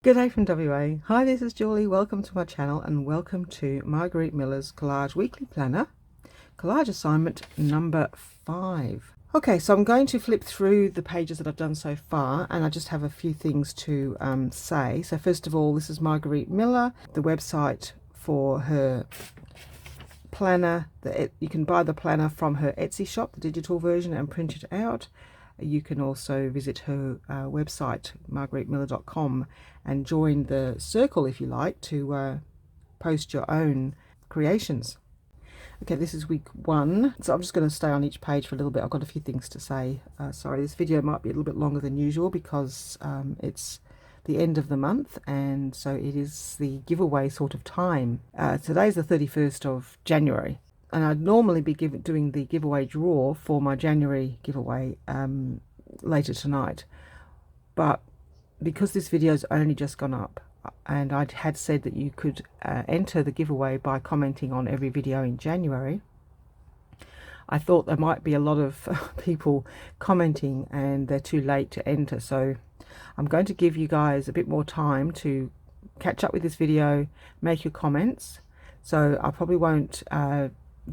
Good day from WA. Hi, this is Julie. Welcome to my channel and welcome to Margarete Millers Collage Weekly Planner, collage assignment number 5. Okay, so I'm going to flip through the pages that I've done so far, and I just have a few things to say. So first of all, this is Margarete Miller, the website for her planner. You can buy the planner from her Etsy shop, the digital version, and print it out. You can also visit her website, margaretemiller.com, and join the circle if you like to post your own creations. Okay, this is week 1, so I'm just going to stay on each page for a little bit. I've got a few things to say. Sorry, this video might be a little bit longer than usual because it's the end of the month, and so it is the giveaway sort of time. Today's the 31st of January. And I'd normally be doing the giveaway draw for my January giveaway later tonight, but because this video's only just gone up and I had said that you could enter the giveaway by commenting on every video in January, I thought there might be a lot of people commenting and they're too late to enter, so I'm going to give you guys a bit more time to catch up with this video, make your comments. So I probably won't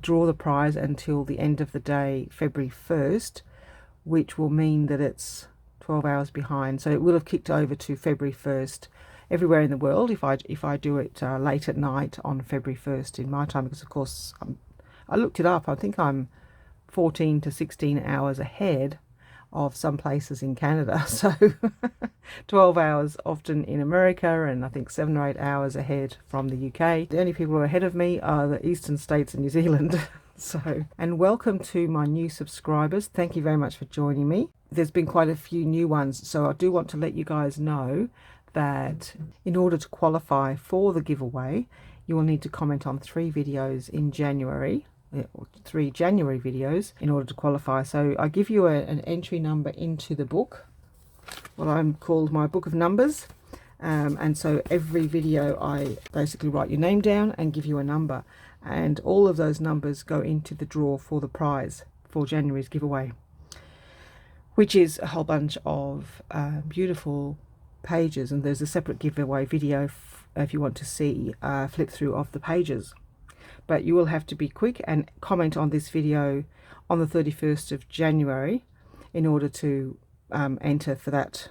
draw the prize until the end of the day, February 1st, which will mean that it's 12 hours behind. So it will have kicked over to February 1st everywhere in the world if I do it late at night on February 1st in my time, because of course I looked it up. I think I'm 14 to 16 hours ahead of some places in Canada, so 12 hours often in America, and I think 7 or 8 hours ahead from the UK. The only people who are ahead of me are the eastern states and New Zealand. So, and welcome to my new subscribers. Thank you very much for joining me. There's been quite a few new ones, so I do want to let you guys know that in order to qualify for the giveaway, you will need to comment on 3 videos in January, 3 January videos in order to qualify. So I give you an entry number into the book, what I'm called my book of numbers, and so every video I basically write your name down and give you a number, and all of those numbers go into the draw for the prize for January's giveaway, which is a whole bunch of beautiful pages, and there's a separate giveaway video if you want to see flip through of the pages. But you will have to be quick and comment on this video on the 31st of January in order to enter for that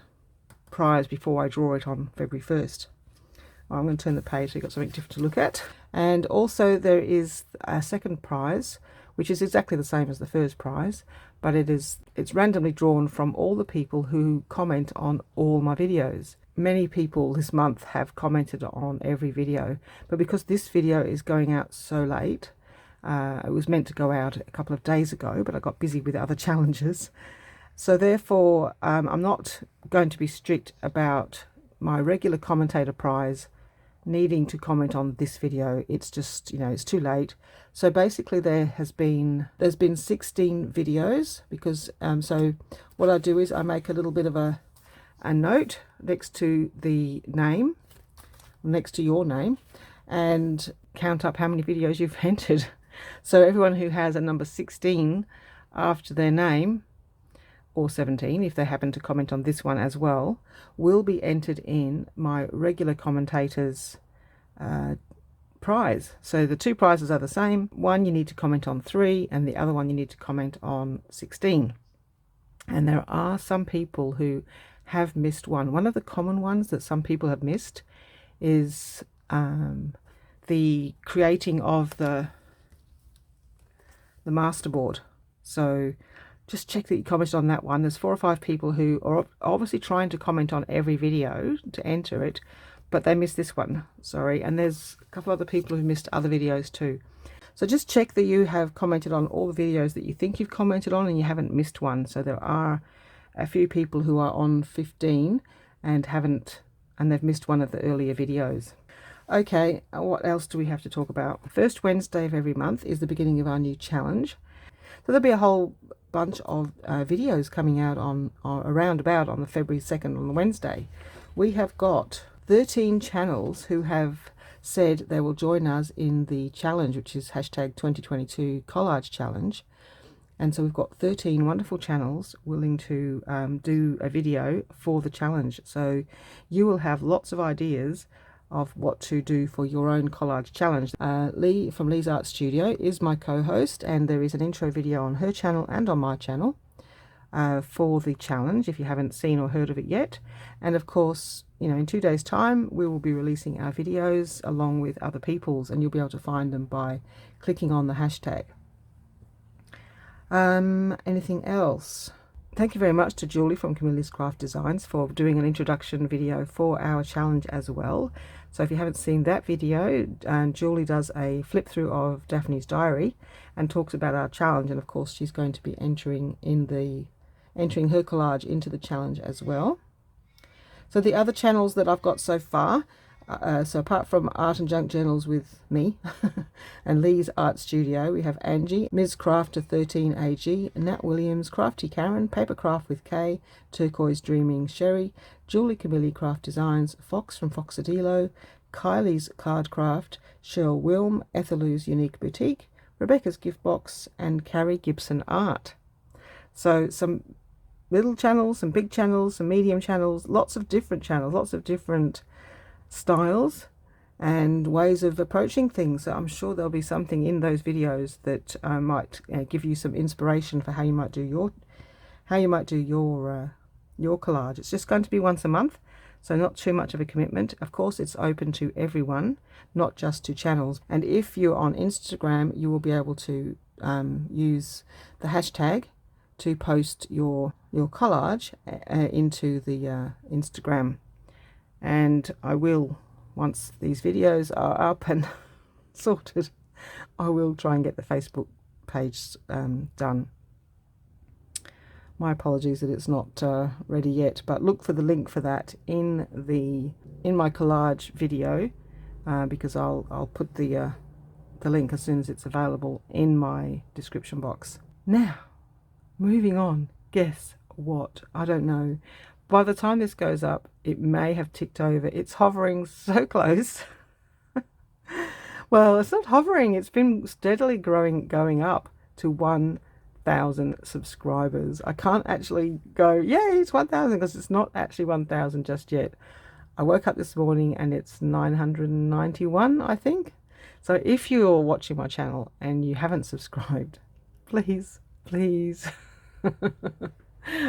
prize before I draw it on February 1st. I'm going to turn the page so you've got something different to look at. And also there is a second prize, which is exactly the same as the first prize, but it's randomly drawn from all the people who comment on all my videos. Many people this month have commented on every video, but because this video is going out so late, it was meant to go out a couple of days ago, but I got busy with other challenges. So therefore, I'm not going to be strict about my regular commentator prize needing to comment on this video. It's just, you know, it's too late. So basically there's been 16 videos, because so what I do is I make a little bit of a note next to the name, next to your name, and count up how many videos you've entered. So everyone who has a number 16 after their name, or 17 if they happen to comment on this one as well, will be entered in my regular commentators prize. So the 2 prizes are the same. One you need to comment on 3, and the other one you need to comment on 16. And there are some people who have missed one. One of the common ones that some people have missed is the creating of the masterboard. So just check that you commented on that one. There's 4 or 5 people who are obviously trying to comment on every video to enter it, but they missed this one, sorry. And there's a couple other people who missed other videos too. So just check that you have commented on all the videos that you think you've commented on and you haven't missed one. So there are a few people who are on 15 and they've missed one of the earlier videos. Okay, what else do we have to talk about? First Wednesday of every month is the beginning of our new challenge. So there'll be a whole bunch of videos coming out on around about on the February 2nd on the Wednesday. We have got 13 channels who have said they will join us in the challenge, which is hashtag 2022 collage challenge. And so we've got 13 wonderful channels willing to do a video for the challenge. So you will have lots of ideas of what to do for your own collage challenge. Leigh from Leigh's Art Studio is my co-host, and there is an intro video on her channel and on my channel for the challenge if you haven't seen or heard of it yet. And of course, you know, in 2 days time we will be releasing our videos along with other people's, and you'll be able to find them by clicking on the hashtag. Anything else? Thank you very much to Julie from Camille's Craft Designs for doing an introduction video for our challenge as well. So if you haven't seen that video, Julie does a flip through of Daphne's diary and talks about our challenge, and of course she's going to be entering her collage into the challenge as well. So the other channels that I've got so far, so apart from Art and Junk Journals with me and Leigh's Art Studio, we have Angie, Ms. Crafter 13AG, Nat Williams, Crafty Karen, Papercraft with K, Turquoise Dreaming Sherry, Julie Camille Craft Designs, Fox from Foxadillo, Kylie's Card Craft, Cheryl Wilm, Ethelu's Unique Boutique, Rebecca's Gift Box, and Carrie Gibson Art. So some little channels, some big channels, some medium channels, lots of different channels, lots of different styles and ways of approaching things. So I'm sure there'll be something in those videos that might give you some inspiration for how you might do your collage. It's just going to be once a month, so not too much of a commitment. Of course, it's open to everyone, not just to channels. And if you're on Instagram, you will be able to use the hashtag to post your collage into the Instagram. And I will, once these videos are up and sorted, I will try and get the Facebook page done. My apologies that it's not ready yet, but look for the link for that in my collage video, because I'll put the link as soon as it's available in my description box. Now, moving on. Guess what? I don't know. By the time this goes up, it may have ticked over. It's hovering so close. Well, it's not hovering. It's been steadily going up to 1,000 subscribers. I can't actually go, yay, it's 1,000, because it's not actually 1,000 just yet. I woke up this morning and it's 991, I think. So if you're watching my channel and you haven't subscribed, please, please.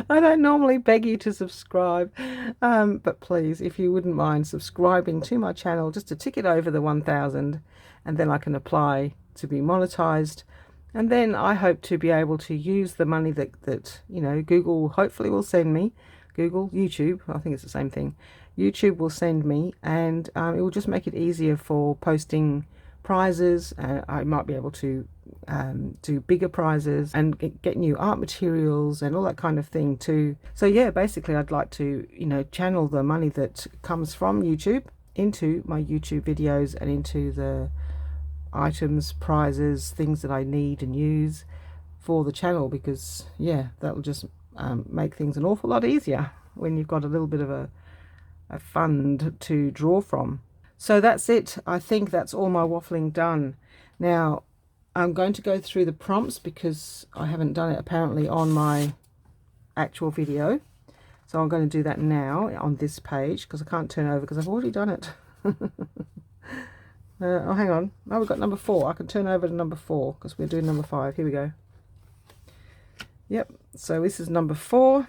I don't normally beg you to subscribe, but please, if you wouldn't mind subscribing to my channel just to tick it over the 1,000, and then I can apply to be monetized. And then I hope to be able to use the money that you know, Google hopefully will send me. YouTube, I think it's the same thing. YouTube will send me, and it will just make it easier for posting prizes. I might be able to do bigger prizes and get new art materials and all that kind of thing too. So yeah, basically I'd like to, you know, channel the money that comes from YouTube into my YouTube videos and into the items, prizes, things that I need and use for the channel, because yeah, that'll just make things an awful lot easier when you've got a little bit of a fund to draw from. So that's it. I think that's all my waffling done. Now I'm going to go through the prompts because I haven't done it apparently on my actual video. So I'm going to do that now on this page because I can't turn over because I've already done it. Oh, hang on. Now we've got number 4. I can turn over to number 4 because we're doing number 5. Here we go. Yep. So this is number 4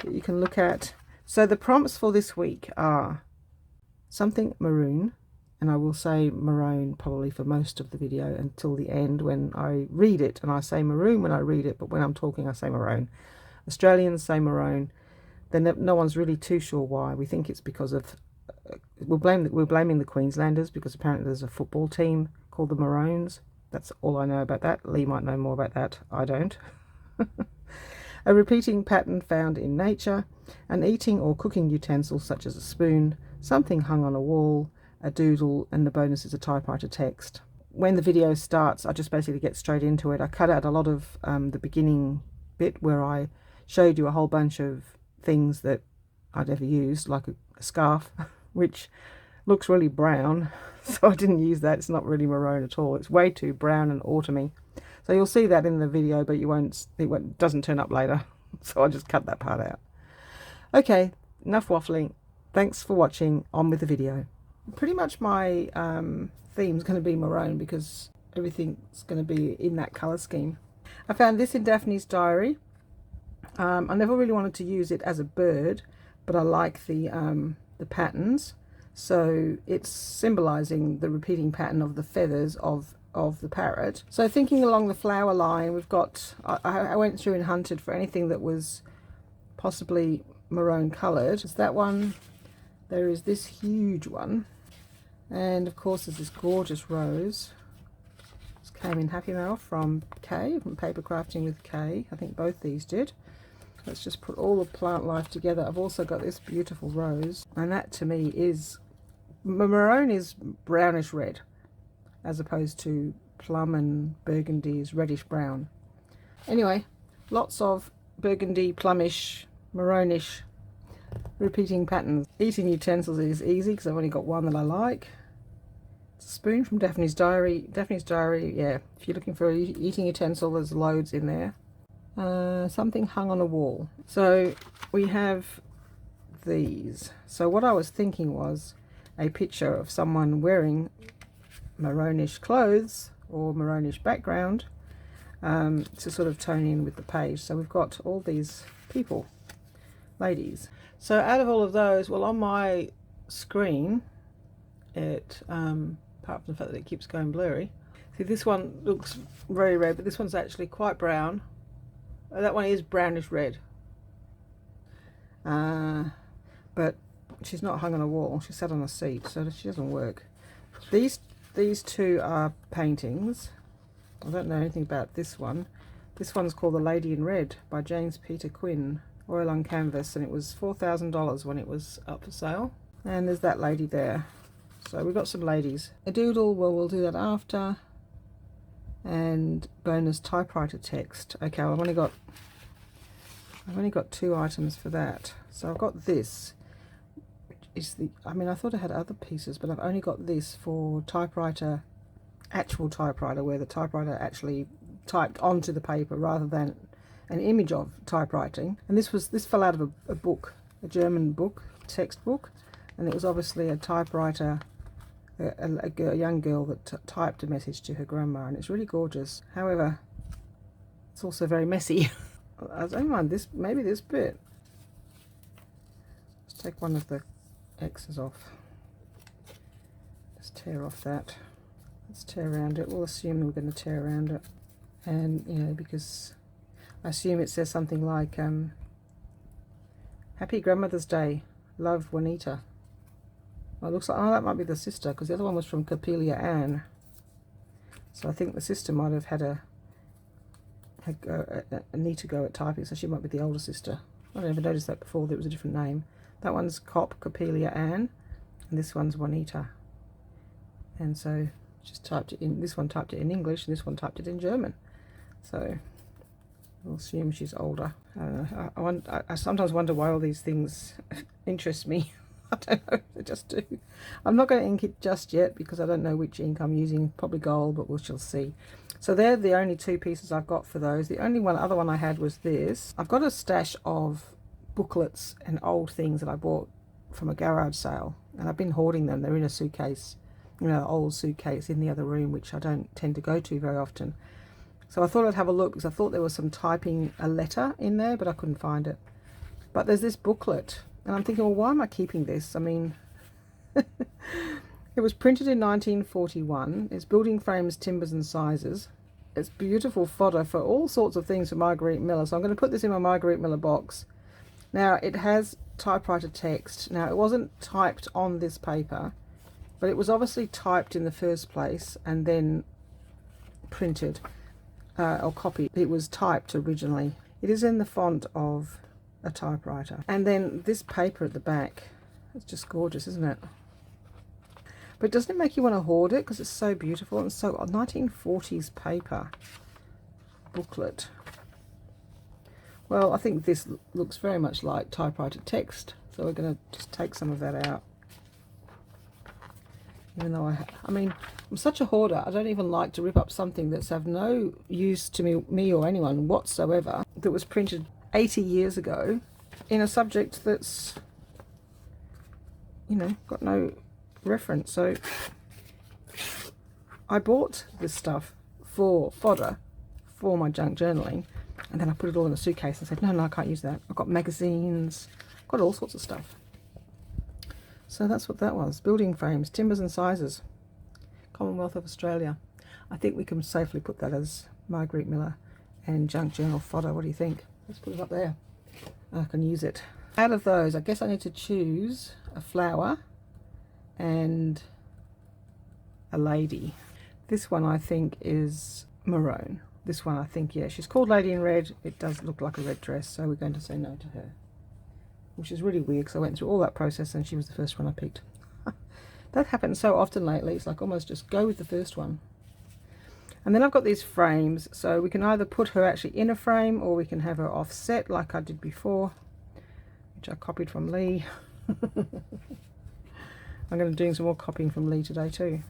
that you can look at. So the prompts for this week are something maroon, and I will say maroon probably for most of the video until the end when I read it, and I say maroon when I read it, but when I'm talking I say maroon. Australians say maroon. Then no one's really too sure why. We think it's because of we're blaming the Queenslanders because apparently there's a football team called the Maroons. That's all I know about that. Leigh might know more about that. I don't. A repeating pattern found in nature, an eating or cooking utensil such as a spoon, something hung on a wall, a doodle, and the bonus is a typewriter text. When the video starts, I just basically get straight into it. I cut out a lot of the beginning bit where I showed you a whole bunch of things that I'd ever used, like a scarf, which looks really brown, so I didn't use that. It's not really maroon at all. It's way too brown and autumny. So So you'll see that in the video, but it doesn't turn up later. So I'll just cut that part out. Okay, enough waffling. Thanks for watching. On with the video. Pretty much my theme's going to be maroon because everything's going to be in that colour scheme. I found this in Daphne's diary. I never really wanted to use it as a bird, but I like the patterns. So it's symbolizing the repeating pattern of the feathers of the parrot. So thinking along the flower line, we've got, I went through and hunted for anything that was possibly maroon coloured. It's that one. There is this huge one, and of course there's this gorgeous rose. This came in Happy Mail from Kay, from Paper Crafting with Kay. I think both these did. Let's just put all the plant life together. I've also got this beautiful rose, and that to me is, maroon is brownish red, as opposed to plum and burgundy is reddish brown. Anyway, lots of burgundy, plummish, maroonish repeating patterns. Eating utensils is easy because I've only got one that I like. It's a spoon from Daphne's diary. Daphne's diary, yeah, if you're looking for an eating utensil, there's loads in there. Something hung on a wall. So we have these. So what I was thinking was a picture of someone wearing maroonish clothes or maroonish background to sort of tone in with the page. So we've got all these people, ladies. So out of all of those, well, on my screen, it apart from the fact that it keeps going blurry, see, this one looks very red, but this one's actually quite brown. That one is brownish red, but she's not hung on a wall. She's sat on a seat, so she doesn't work. These two are paintings. I don't know anything about this one. This one's called The Lady in Red by James Peter Quinn, oil on canvas, and it was $4,000 when it was up for sale. And there's that lady there. So we've got some ladies. A doodle, well, we'll do that after. And bonus typewriter text. Okay, I've only got 2 items for that. So I've got this. I mean, I thought I had other pieces, but I've only got this for typewriter, actual typewriter, where the typewriter actually typed onto the paper rather than an image of typewriting. And this fell out of a book, a German book, textbook, and it was obviously a typewriter, a young girl that typed a message to her grandma, and it's really gorgeous. However, it's also very messy. I don't mind this, maybe this bit. Let's take one of the X's off. Let's tear off that. Let's tear around it. We'll assume we're going to tear around it, and you know, because I assume it says something like Happy Grandmother's Day, love, Juanita. Well, it looks like, oh, that might be the sister, because the other one was from Copelia Ann. So I think the sister might have had a neater go at typing, so she might be the older sister. I never noticed that before, that it was a different name. That one's Copelia Ann, and this one's Juanita. And so just typed it in, this one typed it in English, and this one typed it in German. So we'll assume she's older. I don't know. I sometimes wonder why all these things interest me. I don't know, they just do. I'm not going to ink it just yet because I don't know which ink I'm using, probably gold, but we shall see. So they're the only 2 pieces I've got for those. The only other one I had was this. I've got a stash of booklets and old things that I bought from a garage sale, and I've been hoarding them. They're in a suitcase, you know, old suitcase in the other room, which I don't tend to go to very often. So I thought I'd have a look because I thought there was some typing a letter in there, but I couldn't find it. But there's this booklet, and I'm thinking, well, why am I keeping this? I mean, it was printed in 1941. It's building frames, timbers and sizes. It's beautiful fodder for all sorts of things for Margarete Miller. So I'm going to put this in my Margarete Miller box. Now, it has typewriter text. Now, it wasn't typed on this paper, but it was obviously typed in the first place and then printed or copied. It was typed originally. It is in the font of a typewriter. And then this paper at the back, it's just gorgeous, isn't it? But doesn't it make you want to hoard it because it's so beautiful and so 1940s paper booklet. Well, I think this looks very much like typewriter text, so we're going to just take some of that out. Even though I mean, I'm such a hoarder. I don't even like to rip up something that's of no use to me or anyone whatsoever, that was printed 80 years ago in a subject that's, you know, got no reference. So I bought this stuff for fodder for my junk journaling, and then I put it all in a suitcase and said, no, I can't use that. I've got magazines, got all sorts of stuff. So that's what that was. Building frames, timbers and sizes, Commonwealth of Australia. I think we can safely put that as Margarete Miller and junk journal fodder. What do you think? Let's put it up there. I can use it. Out of those, I guess I need to choose a flower and a lady. This one I think is maroon. This one I think, yeah, she's called Lady in Red. It does look like a red dress, so we're going to say no to her. Which is really weird because I went through all that process and she was the first one I picked. That happens so often lately. It's like almost just go with the first one. And then I've got these frames, so we can either put her actually in a frame or we can have her offset like I did before, which I copied from Leigh. I'm going to be doing some more copying from Leigh today too,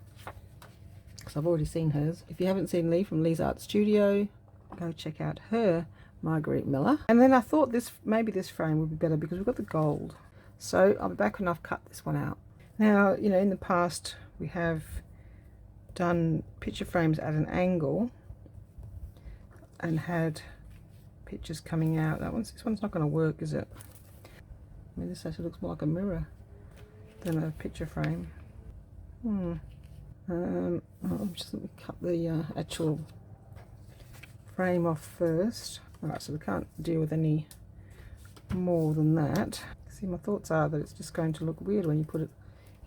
because I've already seen hers. If you haven't seen Leigh from Leigh's Art Studio, go check out her Margarete Miller. And then I thought maybe this frame would be better because we've got the gold. So I'll be back when I've cut this one out. Now, you know, in the past we have done picture frames at an angle and had pictures coming out. This one's not going to work, is it? I mean, this actually looks more like a mirror than a picture frame. I'll just let me cut the actual frame off first. Alright, so we can't deal with any more than that. See, my thoughts are that it's just going to look weird when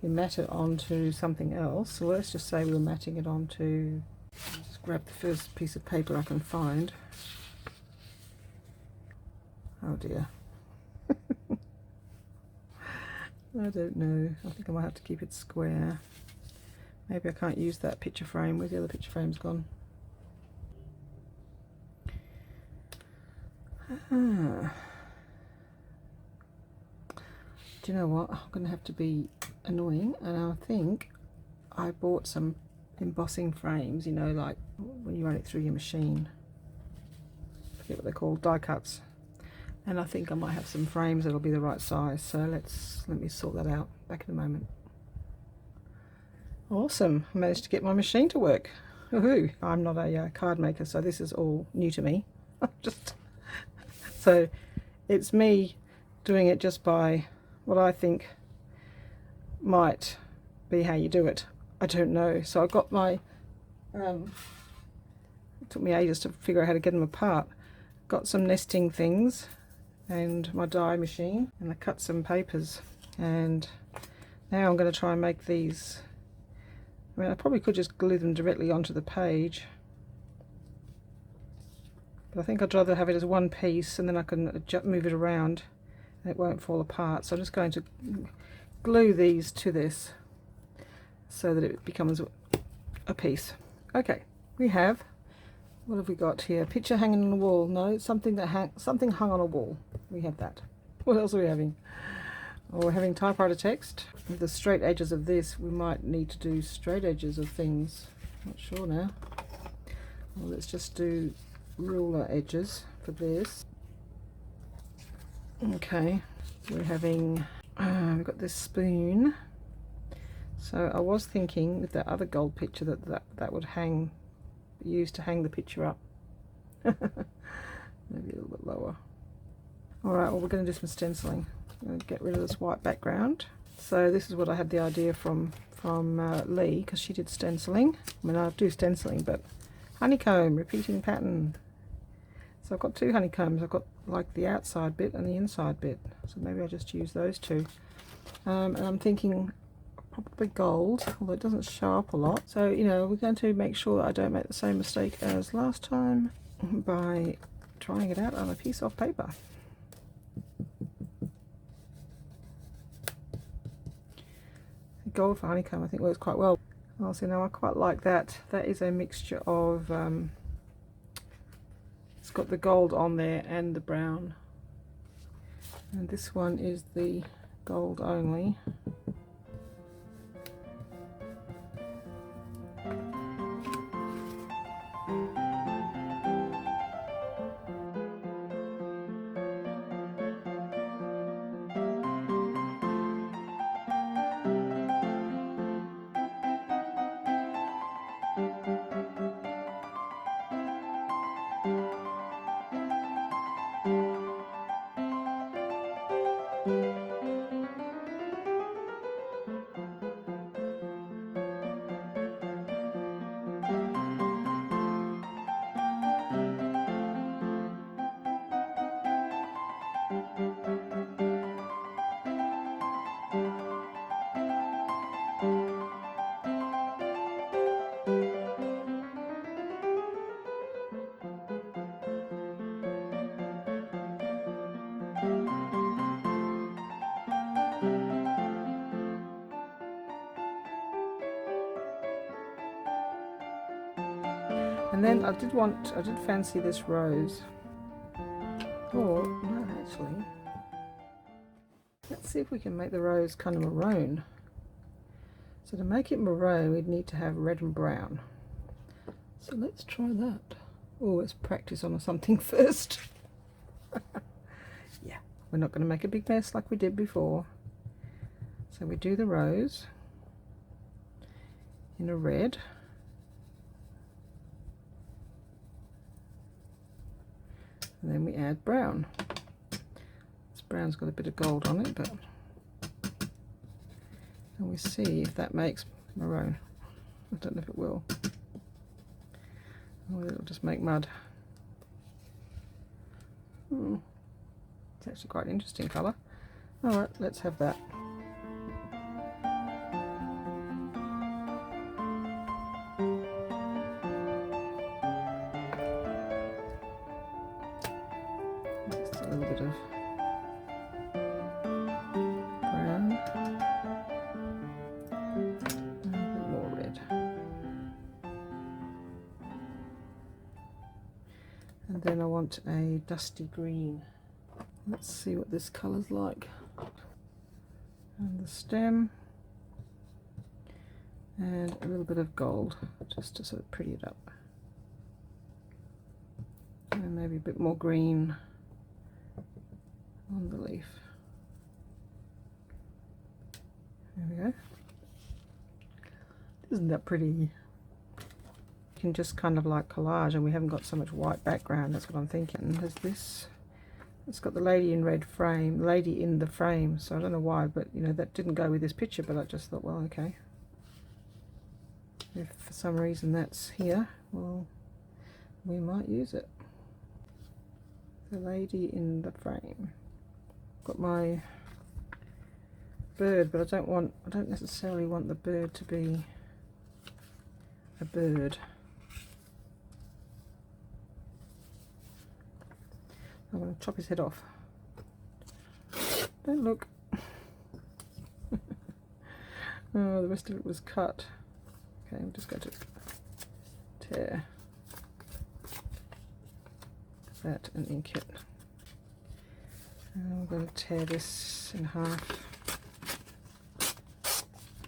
you mat it onto something else. So let's just say we were matting it onto, just grab the first piece of paper I can find. Oh dear. I don't know. I think I might have to keep it square. Maybe I can't use that picture frame. Where's the other picture frame's gone? Do you know what? I'm going to have to be annoying, and I think I bought some embossing frames, you know, like when you run it through your machine. I forget what they're called, die cuts. And I think I might have some frames that'll be the right size, so let me sort that out. Back in a moment. Awesome, I managed to get my machine to work. Woohoo! I'm not a card maker, so this is all new to me. So it's me doing it just by what I think might be how you do it. I don't know. So I got my, it took me ages to figure out how to get them apart. Got some nesting things and my die machine, and I cut some papers, and now I'm going to try and make these. I mean, I probably could just glue them directly onto the page, but I think I'd rather have it as one piece, and then I can move it around and it won't fall apart. So I'm just going to glue these to this so that it becomes a piece. Okay, we have, what have we got here? Picture hanging on the wall. No, something hung on a wall. We have that. What else are we having? Oh, we're having typewriter text. With the straight edges of this, we might need to do straight edges of things. Not sure now. Well, let's just do ruler edges for this. Okay, we're having, we've got this spoon. So I was thinking with that other gold picture that would be used to hang the picture up. Maybe a little bit lower. Alright, well, we're going to do some stenciling. I'm going to get rid of this white background. So this is what I had the idea from Leigh, because she did stenciling. I mean, I do stenciling, but honeycomb, repeating pattern. So I've got two honeycombs. I've got like the outside bit and the inside bit. So maybe I'll just use those two. And I'm thinking probably gold, although it doesn't show up a lot. So, you know, we're going to make sure that I don't make the same mistake as last time by trying it out on a piece of paper. Gold for honeycomb I think works quite well. Also, now I quite like that. That is a mixture of, it's got the gold on there and the brown. And this one is the gold only. And then I did fancy this rose. Or, no, actually, let's see if we can make the rose kind of maroon. So to make it maroon, we'd need to have red and brown. So let's try that. Oh, let's practice on something first. Yeah, we're not going to make a big mess like we did before. So we do the rose in a red. And then we add brown. This brown's got a bit of gold on it, but and we see if that makes maroon. I don't know if it will. Or it'll just make mud. It's actually quite an interesting colour. Alright, let's have that. Just a little bit of brown. And a bit more red. And then I want a dusty green. Let's see what this colour's like. And the stem. And a little bit of gold, just to sort of pretty it up. And maybe a bit more green on the leaf. There we go. Isn't that pretty? You can just kind of like collage, and we haven't got so much white background. That's what I'm thinking. There's this. It's got the lady in red frame, lady in the frame. So I don't know why, but you know that didn't go with this picture. But I just thought, well, okay. If for some reason that's here, well, we might use it. The lady in the frame. Got my bird, but I don't necessarily want the bird to be a bird. I'm going to chop his head off. Don't look. Oh, the rest of it was cut. Okay, I'm just going to tear that and ink it. And I'm going to tear this in half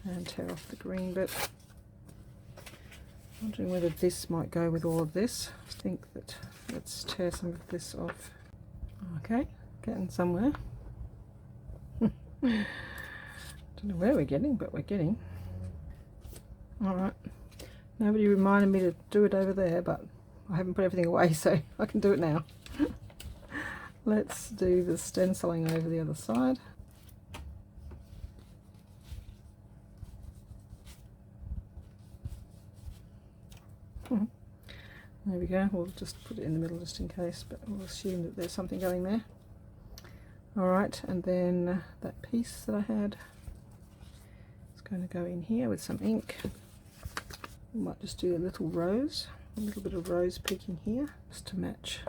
and tear off the green bit. I'm wondering whether this might go with all of this. I think that let's tear some of this off. Okay, getting somewhere. Don't know where we're getting, but we're getting. Alright, nobody reminded me to do it over there, but I haven't put everything away, so I can do it now. Let's do the stenciling over the other side. There we go, we'll just put it in the middle just in case, but we'll assume that there's something going there. Alright, and then that piece that I had is going to go in here with some ink. We might just do a little rose, a little bit of rose peeking here, just to match.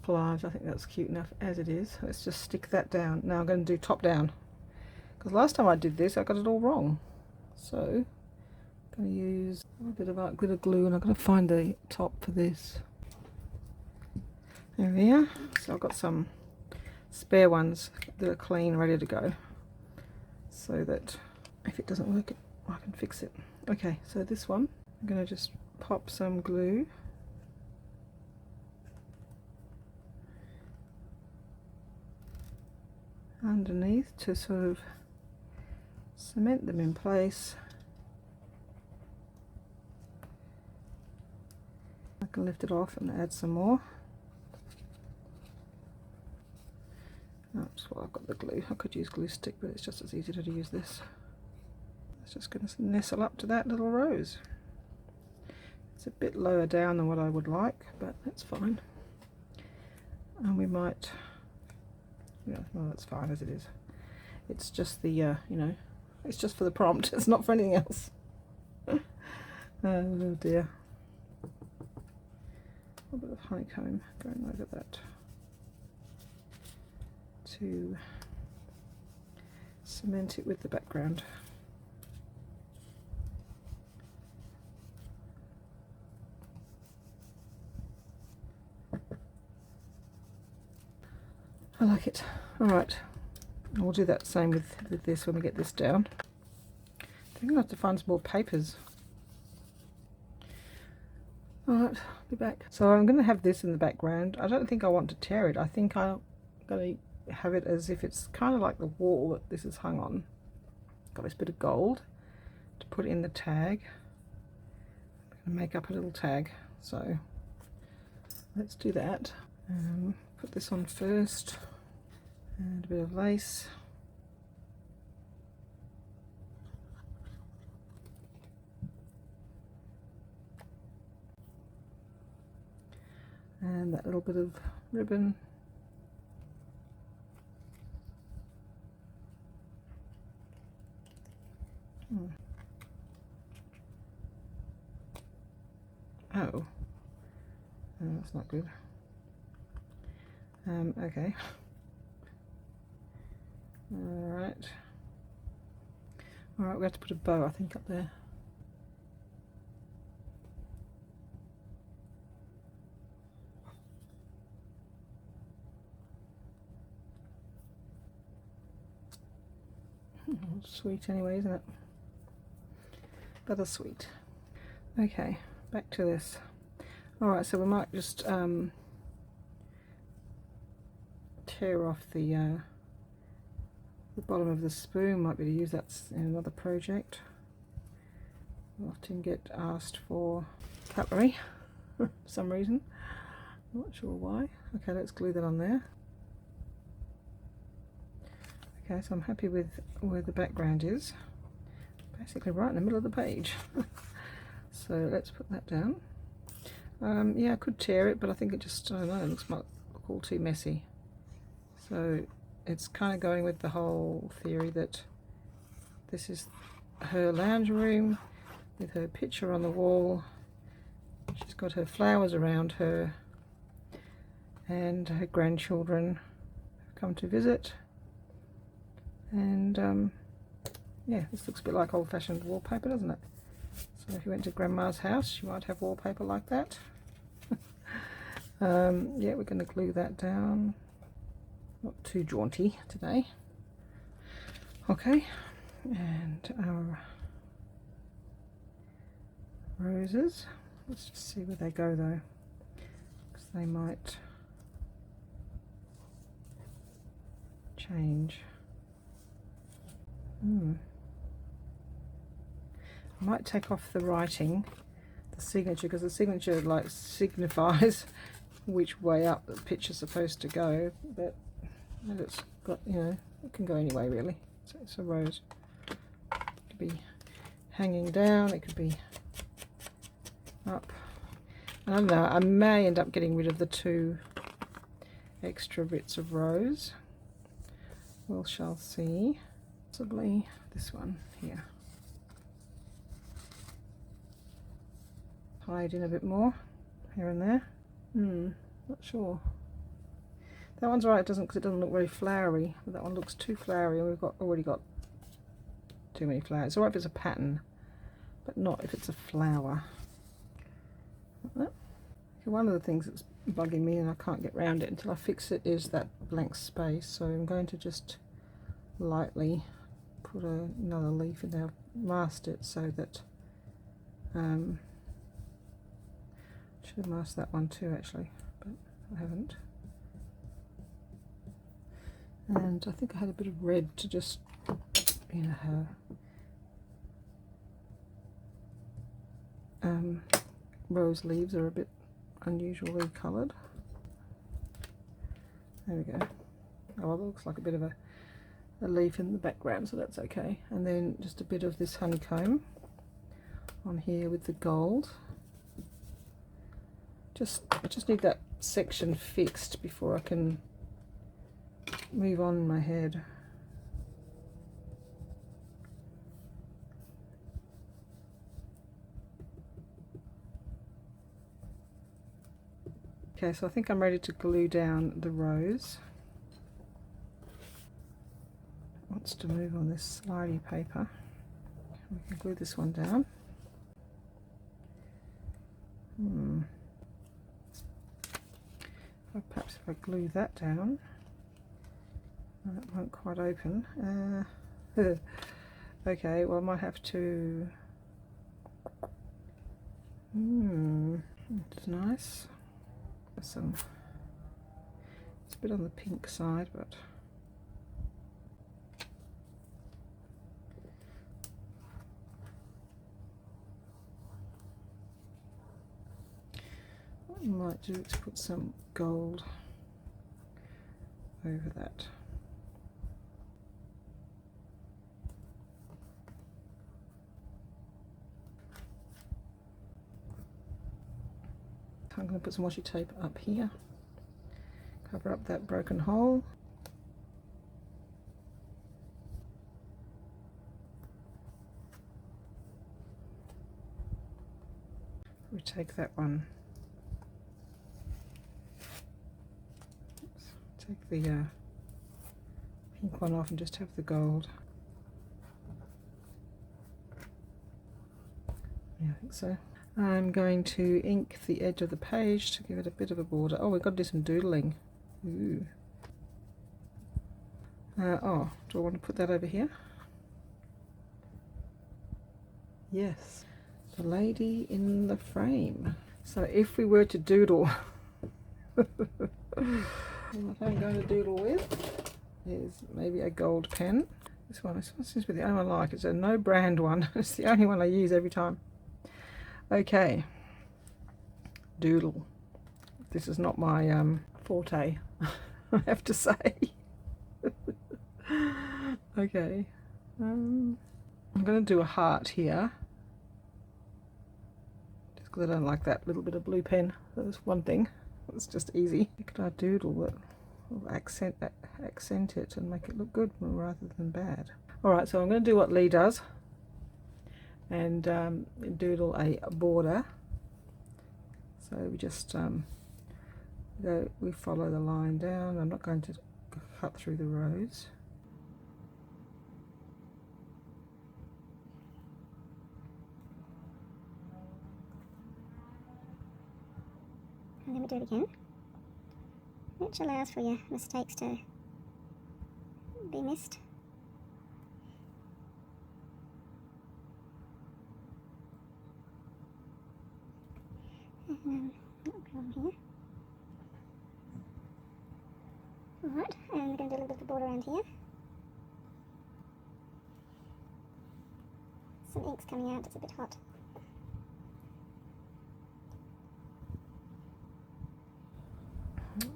Collage, I think that's cute enough as it is. Let's just stick that down. Now I'm going to do top down, because last time I did this I got it all wrong. So I'm going to use a little bit of art glitter glue, and I'm going to find the top for this. There we are. So I've got some spare ones that are clean, ready to go, so that if it doesn't work I can fix it. Okay, so this one I'm going to just pop some glue underneath to sort of cement them in place. I can lift it off and add some more. Oops, well, I've got the glue. I could use glue stick, but it's just as easy to use this. It's just going to nestle up to that little rose. It's a bit lower down than what I would like, but that's fine. And we might, yeah, well, that's fine as it is. It's just the, you know, it's just for the prompt. It's not for anything else. Oh dear. A little bit of honeycomb going over that to cement it with the background. I like it. Alright, we'll do that same with this when we get this down. I think I'll have to find some more papers. Alright, be back. So I'm going to have this in the background. I don't think I want to tear it. I think I'm going to have it as if it's kind of like the wall that this is hung on. Got this bit of gold to put in the tag. I'm going to make up a little tag. So let's do that. Put this on first. And a bit of lace. And that little bit of ribbon. Oh, that's not good. Okay. Alright. Alright, we have to put a bow, I think, up there. Sweet anyway, isn't it? Bittersweet. Okay, back to this. Alright, so we might just tear off the bottom of the spoon. Might be to use that in another project. I often get asked for cutlery for some reason. I'm not sure why. Okay, let's glue that on there. Okay, so I'm happy with where the background is. Basically right in the middle of the page. So let's put that down. Yeah, I could tear it, but I think it just, I don't know, it looks might look all too messy. So it's kind of going with the whole theory that this is her lounge room with her picture on the wall. She's got her flowers around her, and her grandchildren have come to visit. And yeah, this looks a bit like old-fashioned wallpaper, doesn't it? So if you went to Grandma's house, you might have wallpaper like that. Yeah, we're going to glue that down. Not too jaunty today. Okay, and our roses. Let's just see where they go though, because they might change. I might take off the writing, the signature, because the signature like signifies which way up the picture's supposed to go, but it's got, you know, it can go any way really. So it's a rose. It could be hanging down, it could be up. I don't know, I may end up getting rid of the 2 extra bits of rose. We shall see. Possibly this one here. Hide in a bit more here and there. Not sure. That one's right, it doesn't, because it doesn't look very flowery. But that one looks too flowery, and we've already got too many flowers. It's alright if it's a pattern, but not if it's a flower. Okay, one of the things that's bugging me and I can't get around it until I fix it is that blank space. So I'm going to just lightly put another leaf in there. I've masked it so that should have masked that one too actually, but I haven't. And I think I had a bit of red to just, you know, her rose leaves are a bit unusually coloured. There we go. Oh, well, it looks like a bit of a leaf in the background, so that's okay. And then just a bit of this honeycomb on here with the gold. I just need that section fixed before I can move on in my head. Okay, so I think I'm ready to glue down the rose. wants to move on this slidey paper. We can glue this one down. Perhaps if I glue that down, that won't quite open. Okay, well I might have to. It's nice. It's a bit on the pink side, but what I might do is put some gold over that. I'm going to put some washi tape up here, cover up that broken hole. We take that one. Oops. Take the pink one off and just have the gold. Yeah, I think so. I'm going to ink the edge of the page to give it a bit of a border. Oh, we've got to do some doodling. Ooh. Oh, do I want to put that over here? Yes, the lady in the frame. So if we were to doodle, what I'm going to doodle with is maybe a gold pen. This one seems to be the only one I like. It's a no brand one. It's the only one I use every time. Okay, doodle. This is not my forte, I have to say. Okay, I'm going to do a heart here, just because I don't like that little bit of blue pen. That's one thing. It's just easy. Could I doodle that will accent it and make it look good rather than bad? All right, so I'm going to do what Leigh does and doodle a border. So we just we follow the line down. I'm not going to cut through the rows. And then we do it again, which allows for your mistakes to be missed. And go on here. Alright, and we're going to do a little bit of the border around here. Some ink's coming out, it's a bit hot.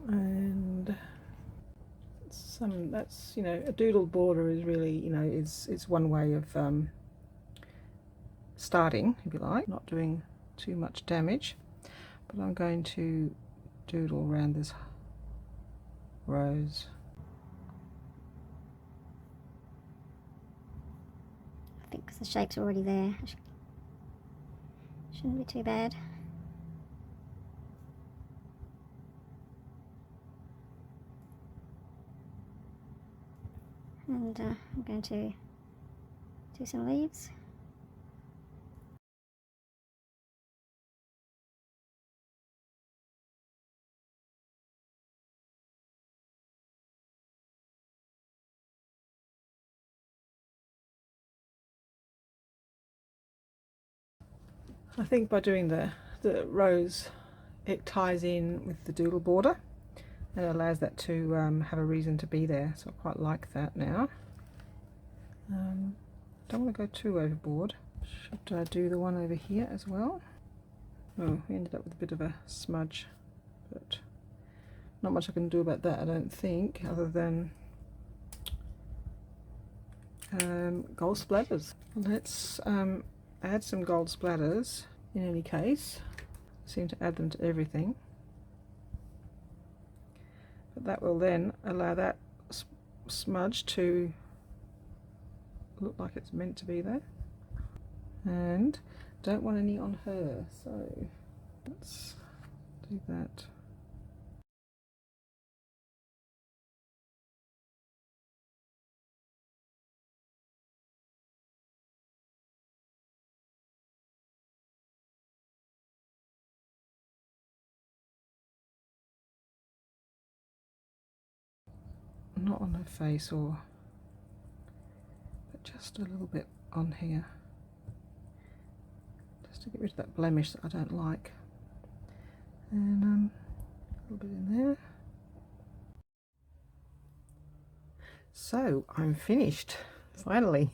And that's, you know, a doodle border is really, you know, it's one way of starting, if you like, not doing too much damage. But I'm going to doodle around this rose. I think because the shape's already there, shouldn't be too bad. And I'm going to do some leaves. I think by doing the rose, it ties in with the doodle border and allows that to have a reason to be there. So I quite like that now. Don't want to go too overboard. Should I do the one over here as well? Oh, we ended up with a bit of a smudge, but not much I can do about that, I don't think, other than gold splatters. Let's add some gold splatters in any case. I seem to add them to everything. But that will then allow that smudge to look like it's meant to be there. And don't want any on her, so let's do that. not on her face, or but just a little bit on here, just to get rid of that blemish that I don't like. And a little bit in there. So I'm finished, finally.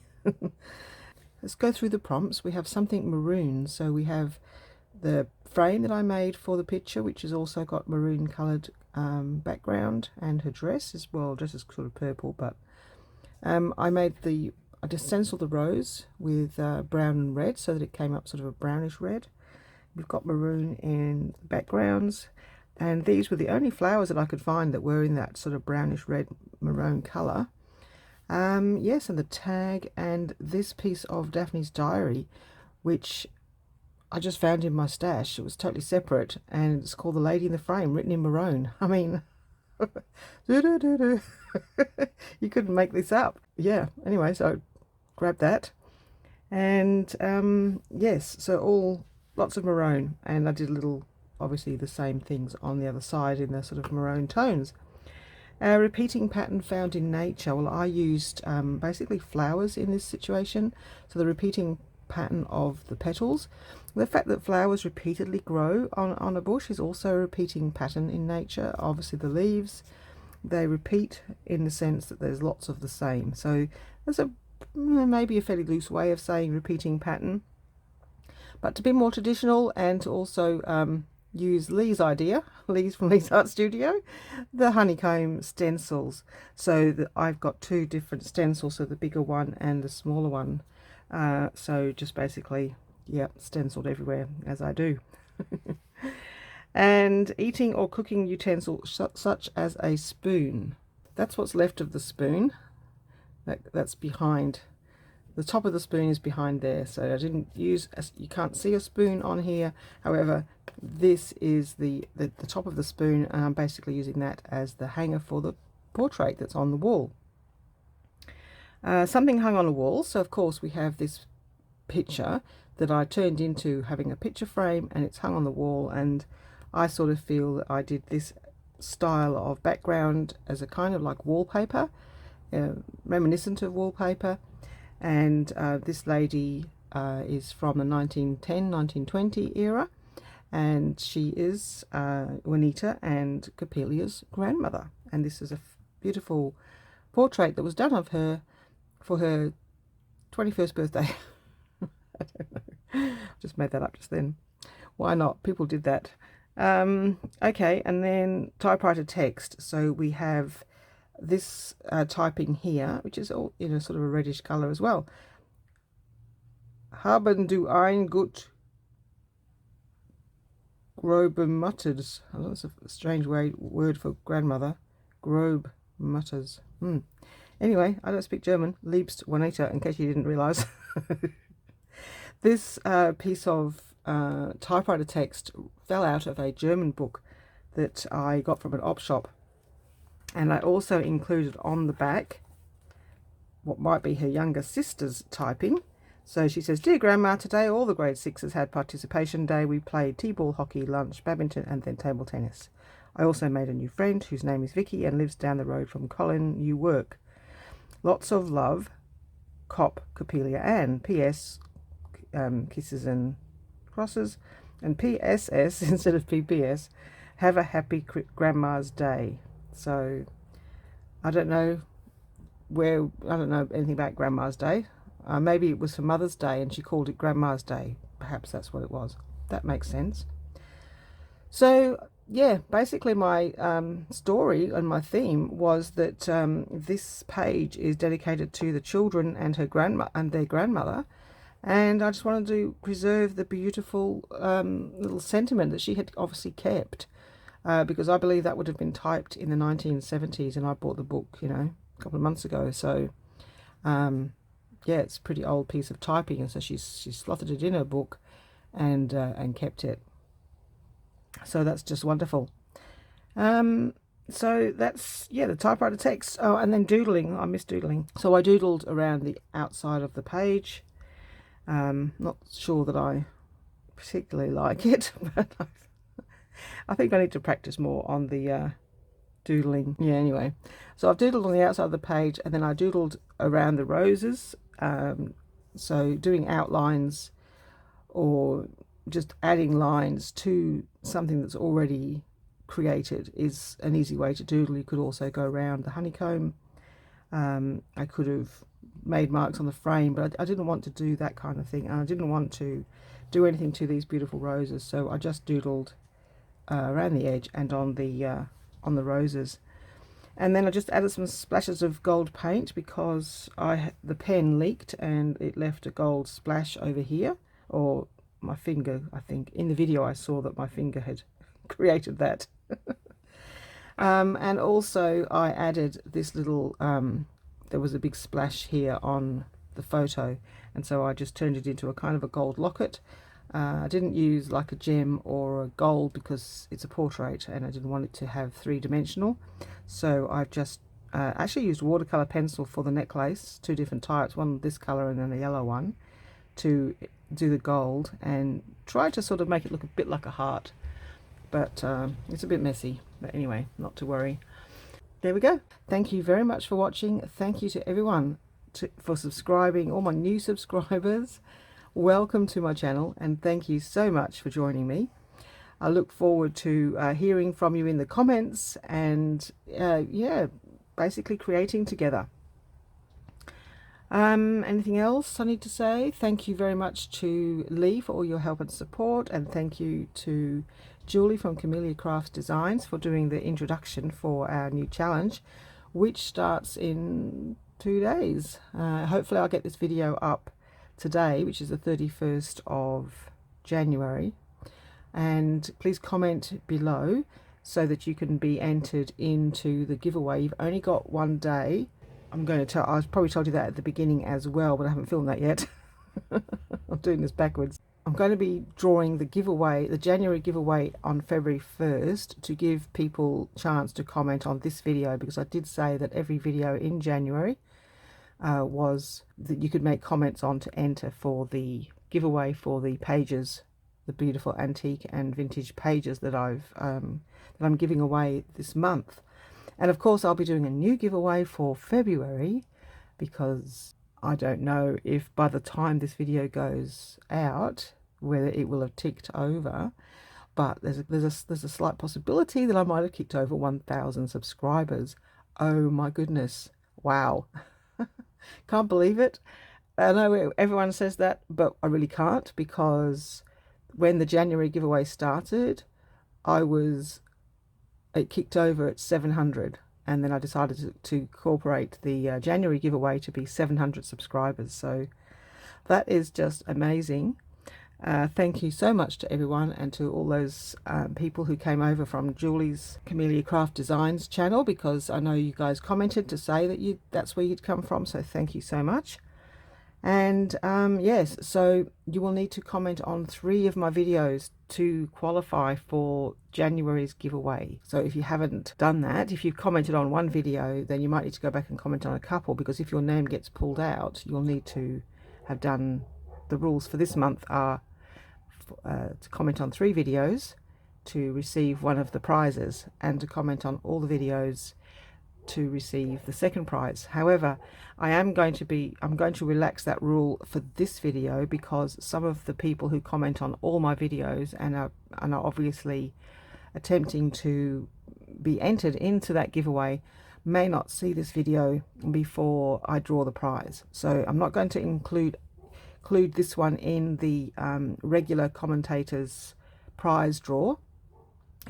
Let's go through the prompts. We have something maroon, so we have the frame that I made for the picture, which has also got maroon coloured background, and her dress as well. Dress is sort of purple, but I just stenciled the rose with brown and red so that it came up sort of a brownish red. We've got maroon in the backgrounds, and these were the only flowers that I could find that were in that sort of brownish red maroon colour. Yes, and the tag, and this piece of Daphne's diary, which I just found in my stash. It was totally separate, and it's called The Lady in the Frame, written in maroon. I mean, you couldn't make this up. Yeah, anyway, so grab that. And yes, so lots of maroon, and I did obviously the same things on the other side in the sort of maroon tones. A repeating pattern found in nature. Well, I used basically flowers in this situation, so the repeating pattern of the petals. The fact that flowers repeatedly grow on a bush is also a repeating pattern in nature. Obviously the leaves, they repeat in the sense that there's lots of the same. So there's maybe a fairly loose way of saying repeating pattern. But to be more traditional, and to also use Leigh's idea, Leigh's from Leigh's Art Studio, the honeycomb stencils. So that I've got two different stencils, so the bigger one and the smaller one. So just basically, yeah, stenciled everywhere as I do. And eating or cooking utensil such as a spoon. That's what's left of the spoon. That's behind. The top of the spoon is behind there, so I didn't use, you can't see a spoon on here. However, this is the top of the spoon, and I'm basically using that as the hanger for the portrait that's on the wall. Something hung on a wall, so of course we have this picture that I turned into having a picture frame, and it's hung on the wall, and I sort of feel that I did this style of background as a kind of like wallpaper, reminiscent of wallpaper. And this lady is from the 1910-1920 era, and she is Juanita and Coppelia's grandmother, and this is a beautiful portrait that was done of her for her 21st birthday. I don't know, just made that up just then. Why not? People did that. Okay, and then typewriter text. So we have this typing here, which is all in a sort of a reddish color as well. Haben du ein gut grobe mutters. I know it's a strange word for grandmother. Grobe mutters. Anyway, I don't speak German. Liebst Juanita, in case you didn't realize. This piece of typewriter text fell out of a German book that I got from an op shop. And I also included on the back what might be her younger sister's typing. So she says, "Dear Grandma, today all the grade 6s had participation day. We played t-ball, hockey, lunch, badminton, and then table tennis. I also made a new friend whose name is Vicky and lives down the road from Colin. You work. Lots of love, Cop, Coppelia Ann. P.S. Kisses and crosses. And P.S.S. instead of P.P.S. Have a happy Grandma's Day." So I don't know anything about Grandma's Day. Maybe it was for Mother's Day and she called it Grandma's Day. Perhaps that's what it was. That makes sense. So yeah, basically my story and my theme was that this page is dedicated to the children and her grandma and their grandmother, and I just wanted to preserve the beautiful little sentiment that she had obviously kept. Because I believe that would have been typed in the 1970s, and I bought the book, you know, a couple of months ago. So, yeah, it's a pretty old piece of typing, and so she slotted it in her book, and kept it. So that's just wonderful. So that's, yeah, the typewriter text. Oh, and then doodling. I miss doodling. So I doodled around the outside of the page. Not sure that I particularly like it, but I think I need to practice more on the doodling. Yeah, anyway, so I've doodled on the outside of the page, and then I doodled around the roses. So doing outlines or just adding lines to something that's already created is an easy way to doodle. You could also go around the honeycomb. I could have made marks on the frame, but I didn't want to do that kind of thing, and I didn't want to do anything to these beautiful roses, so I just doodled around the edge and on the roses. And then I just added some splashes of gold paint because the pen leaked and it left a gold splash over here, or my finger, I think. In the video I saw that my finger had created that. And also I added this little, there was a big splash here on the photo, and so I just turned it into a kind of a gold locket. I didn't use like a gem or a gold because it's a portrait and I didn't want it to have three-dimensional, so I've just actually used watercolor pencil for the necklace, two different types, one this color and then a yellow one, to do the gold, and try to sort of make it look a bit like a heart, but it's a bit messy, but anyway, not to worry. There we go. Thank you very much for watching. Thank you to everyone for subscribing, all my new subscribers. Welcome to my channel, and thank you so much for joining me. I look forward to hearing from you in the comments, and yeah, basically creating together. Anything else I need to say? Thank you very much to Leigh for all your help and support, and thank you to Julie from Camellia Crafts Designs for doing the introduction for our new challenge, which starts in 2 days. Hopefully I'll get this video up today, which is the 31st of January, and please comment below so that you can be entered into the giveaway. You've only got 1 day. I'm going to tell, I probably told you that at the beginning as well, but I haven't filmed that yet. I'm doing this backwards. I'm going to be drawing the giveaway, the January giveaway, on February 1st to give people a chance to comment on this video, because I did say that every video in January was that you could make comments on to enter for the giveaway for the pages, the beautiful antique and vintage pages that I'm giving away this month. And of course I'll be doing a new giveaway for February, because I don't know if by the time this video goes out whether it will have ticked over, but there's a slight possibility that I might have kicked over 1,000 subscribers. Oh my goodness, wow. Can't believe it. I know everyone says that, but I really can't, because when the January giveaway started, it kicked over at 700, and then I decided to incorporate the January giveaway to be 700 subscribers. So that is just amazing. Thank you so much to everyone, and to all those people who came over from Julie's Camellia Craft Designs channel, because I know you guys commented to say that that's where you'd come from, so thank you so much. And yes, so you will need to comment on 3 of my videos to qualify for January's giveaway. So if you haven't done that, if you've commented on 1 video, then you might need to go back and comment on a couple, because if your name gets pulled out, you'll need to have done, the rules for this month are to comment on 3 videos to receive one of the prizes, and to comment on all the videos to receive the second prize. However, I'm going to relax that rule for this video, because some of the people who comment on all my videos and are obviously attempting to be entered into that giveaway may not see this video before I draw the prize. So I'm not going to include this one in the regular commentators prize draw.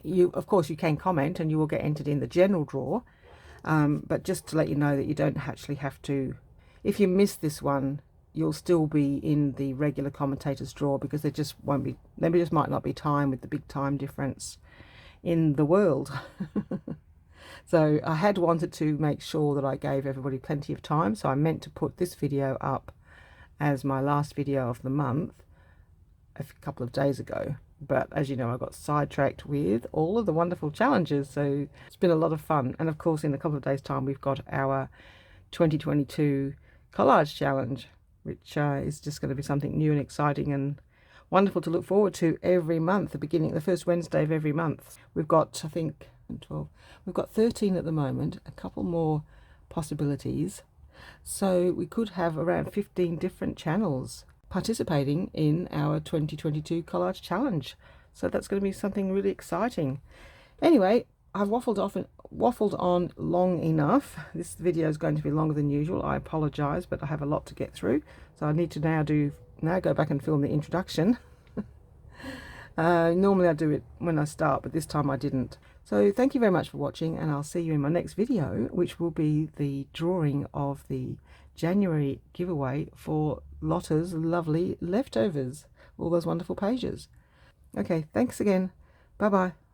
Of course you can comment and you will get entered in the general draw, but just to let you know that you don't actually have to. If you miss this one, you'll still be in the regular commentators draw, because there just might not be time with the big time difference in the world. So I had wanted to make sure that I gave everybody plenty of time, so I meant to put this video up as my last video of the month a couple of days ago, but as you know, I got sidetracked with all of the wonderful challenges, so it's been a lot of fun. And of course in a couple of days time we've got our 2022 collage challenge, which is just going to be something new and exciting and wonderful to look forward to every month. The first Wednesday of every month, we've got, I think, and 12. We've got 13 at the moment, a couple more possibilities. So we could have around 15 different channels participating in our 2022 collage challenge. So that's going to be something really exciting. Anyway, I've waffled on long enough. This video is going to be longer than usual. I apologize, but I have a lot to get through. So I need to now go back and film the introduction. Normally I do it when I start, but this time I didn't. So thank you very much for watching, and I'll see you in my next video, which will be the drawing of the January giveaway for Lotta's lovely leftovers, all those wonderful pages. Okay, thanks again. Bye bye.